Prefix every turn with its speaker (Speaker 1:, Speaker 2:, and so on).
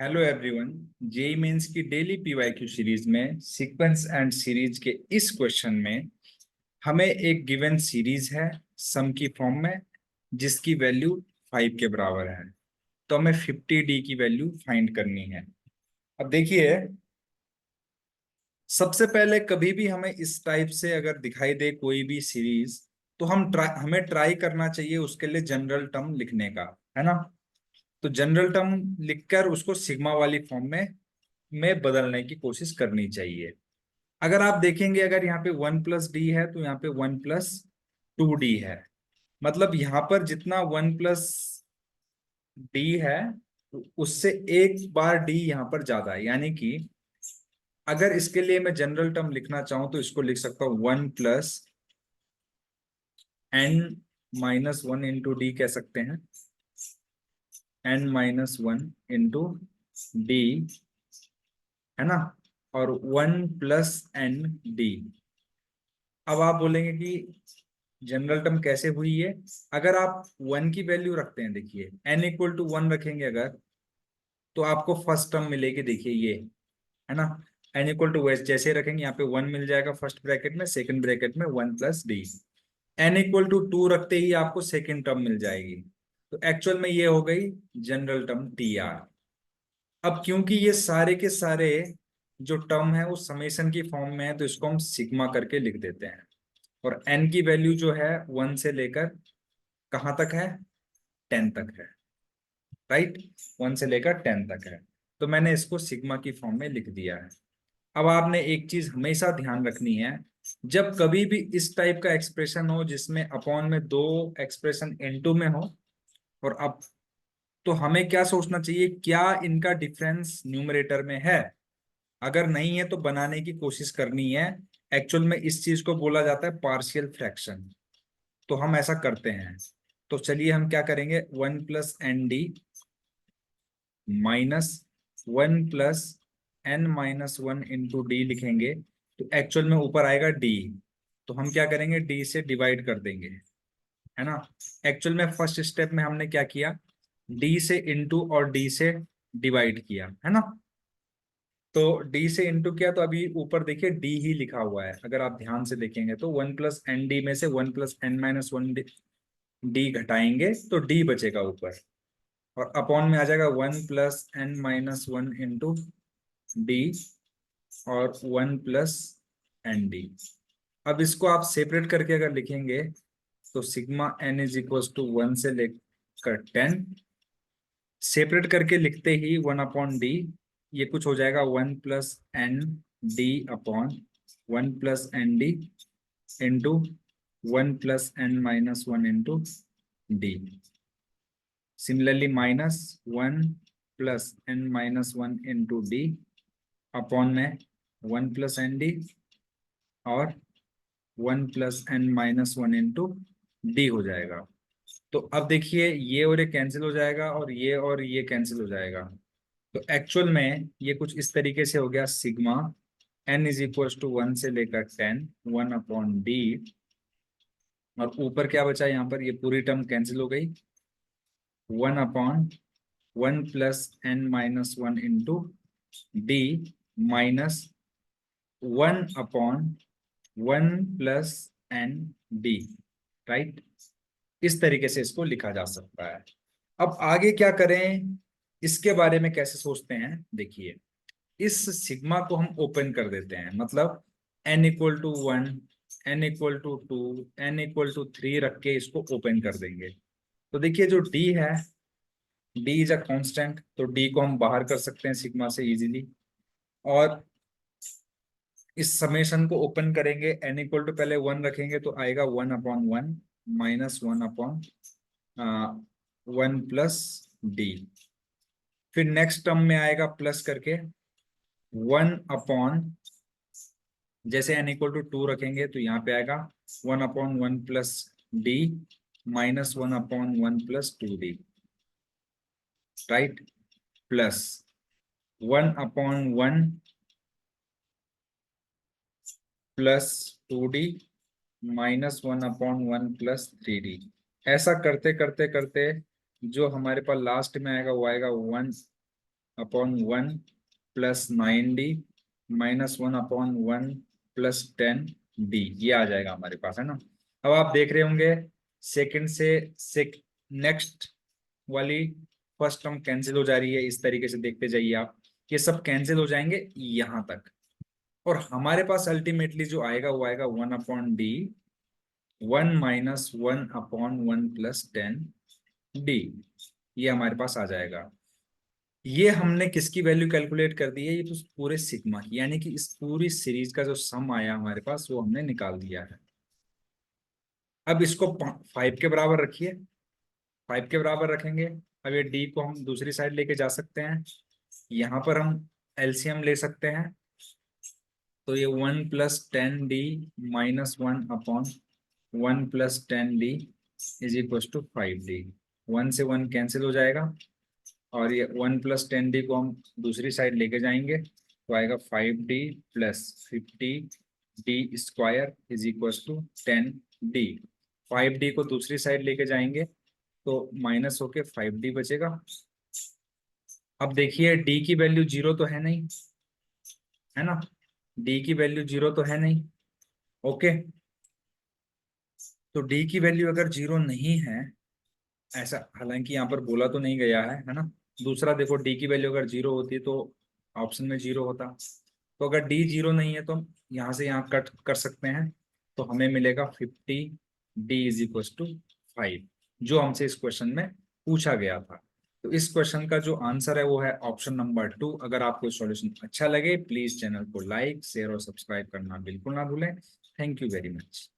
Speaker 1: Hello everyone. JEE mains की daily PYQ series में sequence and series के इस क्वेश्चन में हमें एक गिवन सीरीज है सम की फॉर्म में जिसकी वैल्यू 5 के बराबर है। तो हमें 50d की वैल्यू फाइंड करनी है। अब देखिए, सबसे पहले कभी भी हमें इस टाइप से अगर दिखाई दे कोई भी सीरीज तो हमें ट्राई करना चाहिए उसके लिए जनरल टर्म लिखने का, है ना। तो जनरल टर्म लिखकर उसको सिग्मा वाली फॉर्म में बदलने की कोशिश करनी चाहिए। अगर आप देखेंगे, अगर यहाँ पे 1+d है तो यहाँ पे 1+2d है। मतलब यहाँ पर जितना 1+d है उससे एक बार d यहाँ पर ज्यादा है। यानी कि अगर इसके लिए मैं जनरल टर्म लिखना चाहूं तो इसको लिख सकता हूं 1+n-1 इंटू डी कह सकते हैं। n-1 इंटू डी, है ना। और 1+n-d। अब आप बोलेंगे कि जनरल टर्म कैसे हुई है। अगर आप 1 की वैल्यू रखते हैं, देखिए n=1 रखेंगे अगर, तो आपको फर्स्ट टर्म मिलेगी। देखिए ये, है ना। n=, जैसे रखेंगे यहाँ पे 1 मिल जाएगा फर्स्ट ब्रैकेट में, सेकंड ब्रैकेट में 1+d। n=2 रखते ही आपको सेकंड टर्म मिल जाएगी। तो एक्चुअल में ये हो गई जनरल टर्म tr। अब क्योंकि ये सारे के सारे जो टर्म है वो समेशन की फॉर्म में है तो इसको हम सिग्मा करके लिख देते हैं। और n की वैल्यू जो है 1 से लेकर कहां तक है, 10 तक है, राइट। 1 से लेकर 10 तक है, तो मैंने इसको सिग्मा की फॉर्म में लिख दिया है। अब आपने एक चीज हमेशा ध्यान रखनी है, जब कभी भी इस टाइप का एक्सप्रेशन हो जिसमें अपॉन में दो एक्सप्रेशन इनटू में हो, और अब तो हमें क्या सोचना चाहिए, क्या इनका डिफरेंस न्यूमरेटर में है। अगर नहीं है तो बनाने की कोशिश करनी है। एक्चुअल में इस चीज को बोला जाता है पार्शियल फ्रैक्शन। तो हम ऐसा करते हैं। तो चलिए हम क्या करेंगे, 1+n-d -1+n-1 इंटू डी लिखेंगे। तो एक्चुअल में ऊपर आएगा d, तो हम क्या करेंगे, d से डिवाइड कर देंगे, है ना। एक्चुअल में फर्स्ट स्टेप में हमने क्या किया, d से इंटू और d से डिवाइड किया, है ना। तो d से इंटू किया तो अभी ऊपर देखिए d ही लिखा हुआ है। अगर आप ध्यान से देखेंगे तो 1+n-d में से 1+n-1 d घटाएंगे तो d बचेगा ऊपर, और अपॉन में आ जाएगा 1+n-1 इंटू डी और 1+n-d। अब इसको आप सेपरेट करके अगर लिखेंगे तो सिग्मा n=1 से लेकर 10, सेपरेट करके लिखते ही 1/d, ये कुछ हो जाएगा 1+n-d upon 1+n-d into 1+n-1 into D. Similarly -1+n-1 into D upon में 1+n-d और 1+n-1 इंटू डी हो जाएगा। तो अब देखिए ये और ये कैंसिल हो जाएगा और ये कैंसिल हो जाएगा। तो एक्चुअल में ये कुछ इस तरीके से हो गया, सिग्मा n=1 से लेकर 10 1/d, और ऊपर क्या बचा, यहाँ पर ये पूरी टर्म कैंसिल हो गई, 1/1+n-1 into D -1/1+n-d, right. इस तरीके से इसको लिखा जा सकता है। अब आगे क्या करें, इसके बारे में कैसे सोचते हैं, देखिए इस सिग्मा को हम ओपन कर देते हैं। मतलब n=1, n=2, n=3 रख के इसको ओपन कर देंगे। तो देखिए जो d है, d इज अ कांस्टेंट, तो d को हम बाहर कर सकते हैं सिग्मा से इजीली। और इस समेशन को ओपन करेंगे, n पहले 1 रखेंगे तो आएगा 1/1 -1/1+d। फिर नेक्स्ट टर्म में आएगा प्लस करके 1 जैसे n=2 रखेंगे तो यहाँ पे आएगा 1/1+d -1/1+2d, right. Plus 1/1+2d -1/1+3d। ऐसा करते करते करते जो हमारे पास लास्ट में आएगा वो आएगा 1 plus 9d minus 1 upon 1 plus 10d, ये आ जाएगा हमारे पास, है ना। अब आप देख रहे होंगे सेकंड से नेक्स्ट वाली फर्स्ट टर्म कैंसिल हो जा रही है, इस तरीके से देखते जाइए आप, ये सब कैंसिल हो जाएंगे यहां तक, और हमारे पास अल्टीमेटली जो आएगा वो आएगा 1 upon D 1 minus 1 upon 1 plus 10d, ये हमारे पास आ जाएगा। ये हमने किसकी वैल्यू कैलकुलेट कर दी है, ये तो पूरे सिग्मा की, यानी कि इस पूरी सीरीज का जो सम आया हमारे पास वो हमने निकाल दिया है। अब इसको 5 के बराबर रखिए, 5 के बराबर रखेंगे। अब ये डी को हम दूसरी साइड लेके जा सकते हैं, यहाँ पर हम एलसीएम ले सकते हैं, तो ये 1 plus 10d minus 1 upon 1 plus 10d is equal to 5d, 1 से 1 कैंसिल हो जाएगा, और ये 1 प्लस 10d को हम दूसरी साइड लेके जाएंगे तो आएगा 5d plus 50d square is equal to 10d। 5d को दूसरी साइड लेके जाएंगे तो माइनस होके 5d बचेगा। अब देखिए d की वैल्यू 0 तो है नहीं, है ना, d की वैल्यू 0 तो है नहीं, ओके। तो d की वैल्यू अगर 0 नहीं है, ऐसा हालांकि यहाँ पर बोला तो नहीं गया है ना। दूसरा देखो, डी की वैल्यू अगर 0 होती तो ऑप्शन में 0 होता, तो अगर डी 0 नहीं है तो हम यहाँ से यहाँ कट कर सकते हैं, तो हमें मिलेगा 50d इज इक्वल टू 5, जो हमसे इस क्वेश्चन में पूछा गया था। तो इस क्वेश्चन का जो आंसर है वो है ऑप्शन नंबर 2। अगर आपको सॉल्यूशन अच्छा लगे प्लीज चैनल को लाइक शेयर और सब्सक्राइब करना बिल्कुल ना भूलें। Thank you very much.